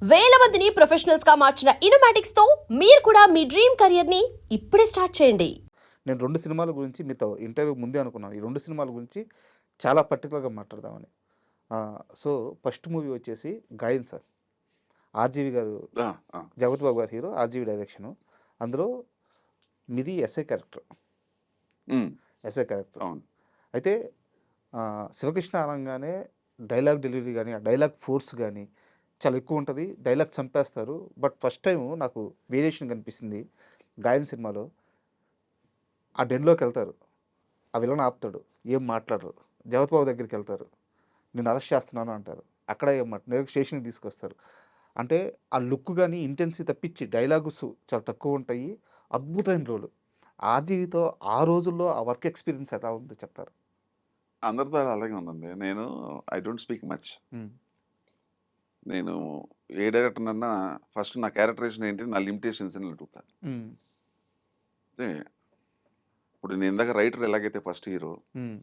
వేల మందిని ప్రొఫెషనల్స్ గా మార్చిన ఇనోమాటిక్స్ తో మీరు కూడా మీ డ్రీమ్ కెరియర్ ని ఇప్పుడే స్టార్ట్ చేయండి. నేను 2 సినిమాల గురించి మీతో ఇంటర్వ్యూ ముందే అనుకున్నాను. ఈ 2 సినిమాల గురించి చాలా పర్టిక్యులర్‌గా మాట్లాడదామని. సో, ఫస్ట్ మూవీ వచ్చేసి 'గాయన్' సార్. ఆర్‌జీవి గారు, ఆ! ఆ! జగపతి బాబు గారు హీరో, ఆర్‌జీవి డైరెక్షను. అందులో మీది ఎస్ఐ క్యారెక్టర్. హ్మ్. SI character. అవును. అయితే శివకృష్ణ అనంగానే డైలాగ్ డెలివరీ గాని, ఆ డైలాగ్ ఫోర్స్ గాని చాలా ఎక్కువుంటది. డైలాగ్ చంపేస్తారు. బట్ ఫస్ట్ టైము నాకు వేరియేషన్ కనిపిస్తుంది 'గాయన్' సినిమాలో. ఆ డెన్‌లోకెళ్తారు. ఆ విలన్ ఆపుతాడు. ఏం మాట్లాడరు. జగపతి బాబు దగ్గరికెళ్తారు. నిన్ను అరెస్ట్ చేస్తున్నాను అంటారు. అక్కడ ఏం డైరెక్ట్ స్టేషన్‌కి తీసుకొస్తారు. అంటే ఆ లుక్ గాని, ఇంటెన్సిటీ తప్పించి డైలాగ్స్ చాలా తక్కువుంటాయి. అద్భుతమైన రోల్. ఆర్‌జీవితో ఆ రోజుల్లో ఆ వర్క్ ఎక్స్‌పీరియన్స్ ఎలా ఉందో చెప్తారా? అందరితో అలాగే ఉందండి. నేను ఐ డోంట్ స్పీక్ మచ్. హ్మ్. నేను ఏ డైరెక్టర్‌నన్నా ఫస్ట్ నా క్యారెక్టరైజేషన్ ఏంటి? నా లిమిటేషన్స్ అని అడుగుతా. హ్మ్. అంటే ఇప్పుడు నేను ఇందాక రైటర్ ఎలాగైతే ఫస్ట్ హీరో హ్మ్.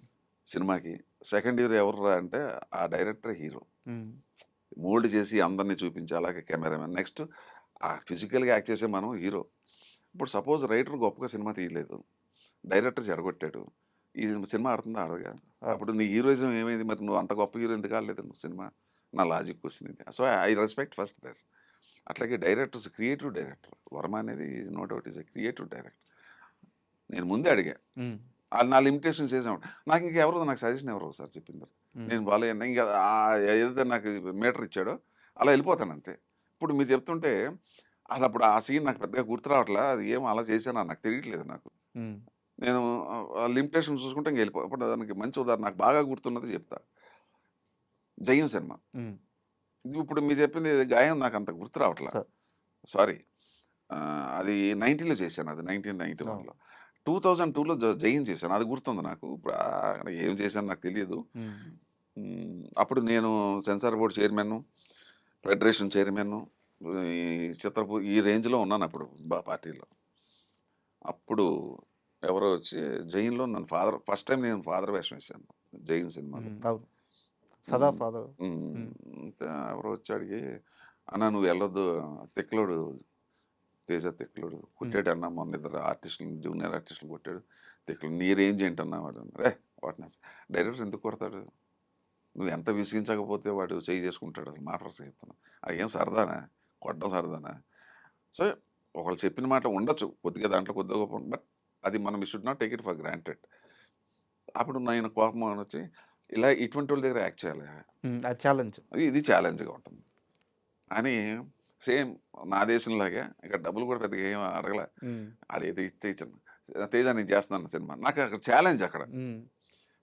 సినిమాకి, సెకండ్ హీరో ఎవర్రా అంటే ఆ డైరెక్టరే హీరో. హ్మ్. మోల్డ్ చేసి అందరిని చూపించి అలాగే కెమెరామెన్. నెక్స్ట్ ఫిజికల్‌గా యాక్ట్ చేసే మనం హీరో. ఇప్పుడు సపోజ్ రైటర్ గొప్పగా సినిమా తీయలేదు. డైరెక్టర్ చెడగొట్టాడు. ఈ సినిమా ఆడుతుందా? ఆడదుగా. అప్పుడు నీ హీరోయిజం ఏమైంది? మరి నువ్వు అంత గొప్ప హీరో ఎందుకు ఆడలేదు నువ్వు సినిమా? నా లాజిక్ క్వెషన్ ఇది. So, I respect first that. అట్లాగే డైరెక్టర్స్ క్రియేటివ్ డైరెక్టర్. వర్మ అనేది no doubt is a creative director. నేను ముందే అడిగా. హ్మ్. నా లిమిటేషన్స్ చేసాం. నాకు ఇంకెవరు నాకు సజెషన్ ఎవరు సార్ చెప్పింది. హ్మ్. నేను బాలేను. ఇంకా ఏదైతే నాకు మీటర్ ఇచ్చాడో అలా వెళ్ళిపోతాను అంతే. ఇప్పుడు మీరు చెప్తుంటే అసలు అప్పుడు ఆ సీన్ నాకు పెద్దగా గుర్తు రావట్లే. అది ఏం అలా చేశానో నాకు తెలియట్లేదు నాకు. హ్మ్. నేను లిమిటేషన్స్ చూసుకుంటే ఇంక వెళ్ళిపో ఇప్పుడు దానికి మంచి ఉదాహరణ నాకు బాగా గుర్తున్నది చెప్తా. 'జయం' సినిమా. హ్మ్. ఇప్పుడు మీరు చెప్పింది గాయం నాకు అంత గుర్తు రావట్లా. సార్. సారీ. అది 90లో చేశాను అది. అవును. 1991లో. 2002లో 'జయం' చేశాను. అది గుర్తుంది నాకు. ఇప్పుడు ఏం చేశానో నాకు తెలియదు. హ్మ్. అప్పుడు నేను సెన్సార్ బోర్డ్ చైర్మన్ను, ఫెడరేషన్ చైర్మన్ను, ఈ ఈ రేంజ్‌లో ఉన్నానప్పుడు పార్టీలో. అప్పుడు ఎవరో వచ్చి 'జైన్‌లో' నన్ను ఫస్ట్ టైమ్ నేను ఫాదర్ వేషం వేశాను 'జైన్' సినిమాలో. హ్మ్. అవును. సదా హ్మ్. ఫాదర్. హ్మ్. హ్మ్. ఎవరో వచ్చి అడిగి, "అన్నా నువ్వు వెళ్ళొద్దు తిక్కలోడు తేజ తిక్కలోడు హ్మ్. కొట్టాడన్నా మొన్న ఇద్దరు ఆర్టిస్టులని జూనియర్ ఆర్టిస్టులు కొట్టాడు. తిక్కలోడు నీ రేంజ్ ఏంటన్నా వాడు" వాట్ నెస్ డైరెక్టర్ ఎందుకు కొడతాడు? నువ్వు ఎంత విసిగించకపోతే వాడు చేయి చేసుకుంటాడు అసలు మాట వరుసగా చెప్తున్నా. అదేం సరదానా? కొట్టడం సరదానా? సో, ఒకళ్ళు చెప్పిన మాట ఉండొచ్చు. కొద్దిగా దాంట్లో కొద్దిగా గొప్ప బట్ అది మనం we should not take it for granted. అప్పుడు నేను కోపం వచ్చి ఇలా ఇటువంటి వాళ్ళ దగ్గర యాక్ట్ చేయాలి. హ్మ్. అది ఛాలెంజ్. ఇది ఛాలెంజ్‌గా ఉంటుంది. అని సేమ్ నా దేశంలాగే ఇక డబ్బులు కూడా పెద్దగా ఏమి అడగలే. హ్మ్. ఆడేదో ఇస్తే ఇచ్చాను. 'తేజ నేను చేస్తున్నాను' సినిమా. నాకు అక్కడ ఛాలెంజ్ అక్కడ. హ్మ్.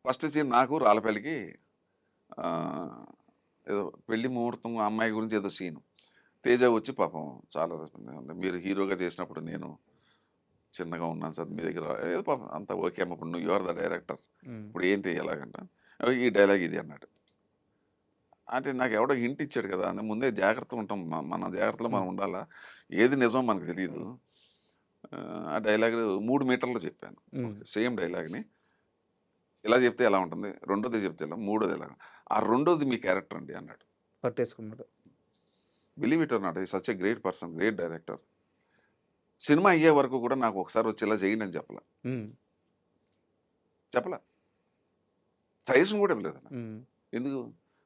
ఫస్ట్ సీన్ నాకు రాళ్ళపల్లికి ఆహ్, ఏదో పెళ్లి ముహూర్తం ఆ అమ్మాయి గురించి ఏదో సీను. తేజ వచ్చి పాపం చాలా మీరు హీరోగా చేసినప్పుడు నేను చిన్నగా ఉన్నాను సార్ మీ దగ్గర ఏదో పాపం అంతా ఓకే అమ్మ ఇప్పుడు నువ్వు యు ఆర్ ద డైరెక్టర్. హ్మ్. ఇప్పుడు ఏంటి ఎలాగంట ఈ డైలాగ్ ఇది అన్నాడు. అంటే నాకు ఎవడో హింట్ ఇచ్చాడు కదా! అని ముందే జాగ్రత్తగా ఉంటాం. మన జాగ్రత్తలో మనం హ్మ్. ఉండాలా? ఏది నిజమో మనకు తెలీదు. ఆ డైలాగ్ 3 మీటర్లు చెప్పాను. హ్మ్. ఓకే. సేమ్ డైలాగ్‌ని ఇలా చెప్తే ఎలా ఉంటుంది? రెండోది చెప్తే ఎలా? మూడోది ఎలా? ఆ రెండోది మీ క్యారెక్టర్ అండి అన్నాడు. పట్టేసుకున్నాడు. బిలీవ్ ఇట్ ఆర్ నాట్ ఈ such a great person, great director. Cinema అయ్యే వరకు కూడా నాకు ఒకసారి వచ్చి ఇలా చేయండి అని చెప్పలా. హ్మ్. చెప్పలా. సజెషన్ కూడా ఇవ్వలేదు నాకు. హ్మ్. ఎందుకు?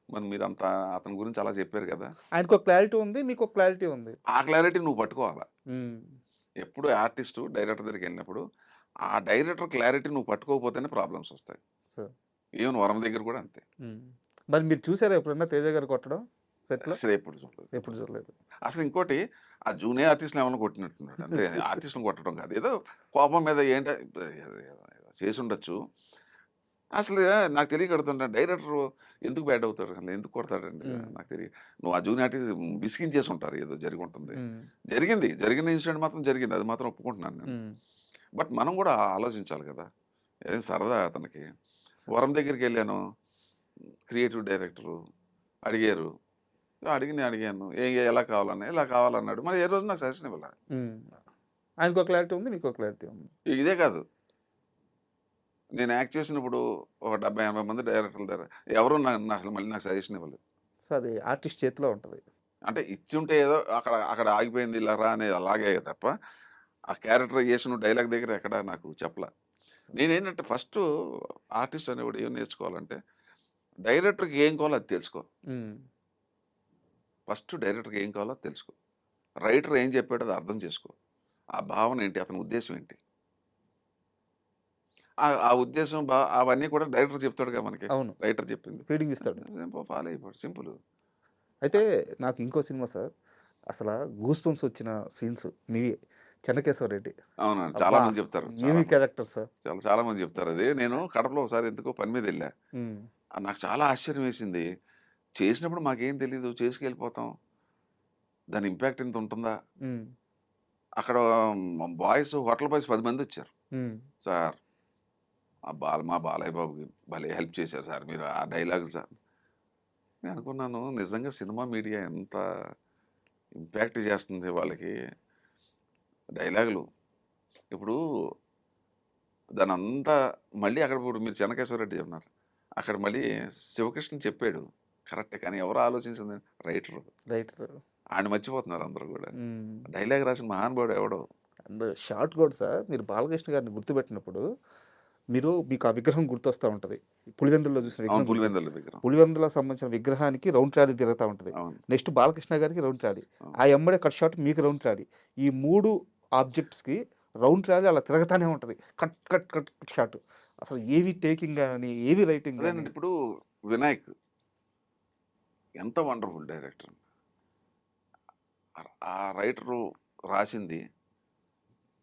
మరి మీరంతా అతని గురించి అలా చెప్పారు కదా! ఆయనకో క్లారిటీ ఉంది. మీకో క్లారిటీ ఉంది. ఆ క్లారిటీ నువ్వు పట్టుకోవాలా. హ్మ్. ఎప్పుడు ఆర్టిస్టు డైరెక్టర్ దగ్గరికెళ్ళినప్పుడు, ఆ డైరెక్టర్ క్లారిటీ నువ్వు పట్టుకోకపోతేనే ప్రాబ్లమ్స్ వస్తాయి. సో ఈవెన్ వరం దగ్గర కూడా అంతే. హ్మ్. మరి మీరు చూసారా ఎప్పుడన్నా 'తేజ' గారు కొట్టడం సెట్‌లో? అసలెప్పుడు చూడలేదు. ఎప్పుడు చూడలేదు. అసలు ఇంకోటి ఆ జూనియర్ ఆర్టిస్ట్‌ని ఎవరినో కొట్టినట్టున్నాడు. అంతే ఆర్టిస్ట్‌ని కొట్టడం కాదు. ఏదో కోపం మీద ఏంటో ఏదో చేసుండొచ్చు. అసలు నాకు తెలియక అడుగుతున్నా డైరెక్టరు ఎందుకు బ్యాడ్ అవుతాడు? అసలు ఎందుకు కొడతాడండి? హ్మ్. నాకు తెలియదు. నువ్వు ఆ జూనియర్ ఆర్టిస్ట్ విసిగించేసి ఉంటారు. ఏదో జరిగుంటుంది. హ్మ్. జరిగింది. జరిగిన ఇన్సిడెంట్ మాత్రం జరిగింది. అది మాత్రం ఒప్పుకుంటున్నాను నేను. హ్మ్. బట్ మనం కూడా ఆలోచించాలి కదా! ఏం సరదా అతనికి. వరం దగ్గరికెళ్ళాను. క్రియేటివ్ డైరెక్టరు అడిగారు. అడిగి నేను అడిగాను. ఎలా కావాలని? ఇలా కావాలన్నాడు. మరి ఏ రోజు నాకు సజెషన్ ఇవ్వలా. హ్మ్. ఆయనకో క్లారిటీ ఉంది. మీకో క్లారిటీ ఉంది. ఇదే కాదు. నేను యాక్ట్ చేసినప్పుడు ఒక 70, 80 మంది డైరెక్టర్ల దగ్గర ఎవరు అసలు మళ్ళీ నాకు సజెషన్ ఇవ్వలేదు. సో, అది ఆర్టిస్ట్ చేతిలో ఉంటది. అంటే ఇచ్చుంటే ఏదో అక్కడ అక్కడ ఆగిపోయింది ఇలా రా అనేది అలాగే తప్ప ఆ క్యారెక్టరైజేషన్ డైలాగ్ దగ్గర ఎక్కడ నాకు చెప్పలా. నేనేంటంటే ఫస్ట్ ఆర్టిస్ట్ అనేవాడు ఏం నేర్చుకోవాలంటే డైరెక్టర్కి ఏం కావాలో అది తెలుసుకో. హ్మ్. ఫస్ట్ డైరెక్టర్కి ఏం కావాలో అది తెలుసుకో. రైటర్ ఏం చెప్పాడో అది అర్థం చేసుకో. ఆ భావన ఏంటి, అతని ఉద్దేశం ఏంటి, ఆ ఉద్దేశం అవన్నీ కూడా డైరెక్టర్ చెప్తాడుగా మనకి. అవును. రైటర్ చెప్పింది ఫీడింగ్ ఇస్తాడు. ఫాలో అయిపోడు, సింపుల్. అయితే నాకు ఇంకో సినిమా సార్, అసల గూస్ బంప్స్ వచ్చిన సీన్స్ మీవి. 'చెన్నకేశవరెడ్డి'. అవునండి, చాలా అబ్బా! మంది చెప్తారు, చాలా ఏమి మంది క్యారెక్టర్ సార్. చాలా చాలా మంది చెప్తారు అది. నేను కడపలో ఒకసారి ఎందుకో పని మీద వెళ్ళా. హ్మ్. నాకు చాలా ఆశ్చర్యం వేసింది. చేసినప్పుడు మాకేం తెలీదు, చేసుకెళ్ళిపోతాం. దాని ఇంపాక్ట్ ఇంత ఉంటుందా? హ్మ్. అక్కడ బాయ్స్, హోటల్ బాయ్స్ 10 మంది వచ్చారు. హ్మ్. సార్ మా బాలయ్య బాబుకి భలే హెల్ప్ చేశారు సార్ మీరు ఆ డైలాగులు సార్. నేను అనుకున్నాను నిజంగా సినిమా మీడియా ఎంత ఇంపాక్ట్ చేస్తుంది వాళ్ళకి డైలాగులు. ఇప్పుడు దానంతా మళ్ళీ అక్కడ ఇప్పుడు మీరు చెన్నకేశవరెడ్డి చెప్పినారు. అక్కడ మళ్ళీ శివకృష్ణ చెప్పాడు. కరెక్టే, కానీ ఎవరు ఆలోచించింది? రైటరు. రైటర్. ఆడిని మర్చిపోతున్నారు అందరూ గూడా. హ్మ్. డైలాగ్ రాసిన మహానుభావుడు ఎవడో. అండ్ షార్ట్ కూడా సార్, మీరు బాలకృష్ణ గారిని గుర్తుపెట్టినప్పుడు మీకు ఆ విగ్రహం గుర్తొస్తా ఉంటది. పులివెందుల్లో చూసిన అవును, విగ్రహం పులివెందుల విగ్రహం. పులివెందులకు సంబంధించిన విగ్రహానికి రౌండ్ ట్రాలీ తిరుగుతా ఉంటది. అవును. నెక్స్ట్ బాలకృష్ణ గారికి రౌండ్ ట్రాలీ. అవును. ఆ ఎమ్మడే కట్ షాట్ మీకు రౌండ్ ట్రాలీ. ఈ 3 ఆబ్జెక్ట్స్‌కి రౌండ్ ట్రాలీ అలా తిరగతానే ఉంటది. Cut, cut, cut shot. అసలు ఏవి టేకింగ్ గాని, ఏవి రైటింగ్ గాని. అదేనండి, ఇప్పుడు వినాయక్ ఎంత వండర్‌ఫుల్ డైరెక్టర్. ఆ రైటరు రాసింది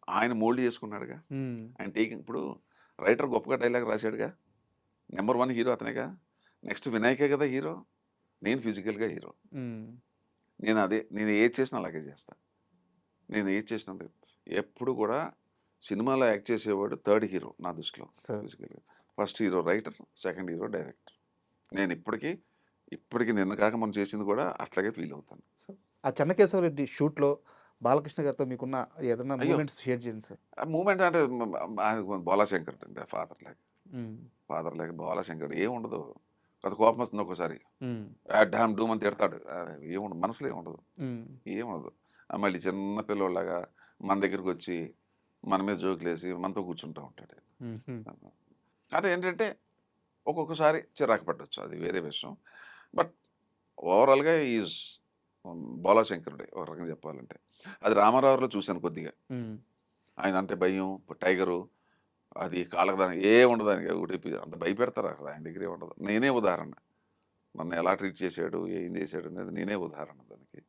ఆయన మోల్డ్ చేసుకున్నాడుగా. హ్మ్. ఆయన టేకింగ్ ఇప్పుడు రైటర్ గొప్పగా డైలాగ్ రాసాడుగా. నంబర్ 1 హీరో అతనేగా. నెక్స్ట్ వినాయకే కదా హీరో. నేను ఫిజికల్‌గా హీరో. హ్మ్. నేను ఏది చేసినా అలాగే చేస్తా. నేను ఏది చేసినా అంతే. ఎప్పుడు కూడా సినిమాలో యాక్ట్ చేసేవాడు థర్డ్ హీరో నా దృష్టిలో సార్. ఫిజికల్‌గా. First hero writer, second hero director. నేను ఇప్పటికి నిన్న కాక మొన్న చేసింది కూడా అట్లాగే ఫీల్ అవుతాను. సో, ఆ చెన్నకేశవరెడ్డి షూట్‌లో బాలకృష్ణ గారితో మీకున్న ఏదన్నా అయ్యో! మూమెంట్స్ షేర్ చేయండి సార్. ఆ మూమెంట్ అంటే బోలాశంకర్ అండి ఫాదర్ లాగా. హ్మ్. ఫాదర్ లాగా బోలాశంకర్ ఏముండదు. కొద్ది కోపం వస్తుంది ఒక్కోసారి. హ్మ్. డామ్ డూమ్ అని తిడతాడు. ఏముండదు, మనసులో ఏముండదు. హ్మ్. ఏముండదు. మళ్ళీ చిన్న పిల్లోడిలాగా మన దగ్గరికొచ్చి మన మీద జోకులేసి మనతో కూర్చుంటా ఉంటాడు. హుహు. అంటే ఏంటంటే ఒక్కొక్కసారి చిరాకు పడొచ్చు, అది వేరే విషయం. బట్ ఓవరాల్‌గా ఈజ్ బోలాశంకరుడే ఒక రకంగా చెప్పాలంటే. అది రామారావులో చూశాను కొద్దిగా. హ్మ్. ఆయన అంటే భయం, టైగరు అది కాళ్ళకి దానికి ఏముండదు, దానికి ఒకటి అంత భయపెడతారు అసలు, ఆయన దగ్గర ఏముండదు. నేనే ఉదాహరణ. నన్ను ఎలా ట్రీట్ చేశాడు, ఏం చేశాడు అనేది నేనే ఉదాహరణ దానికి.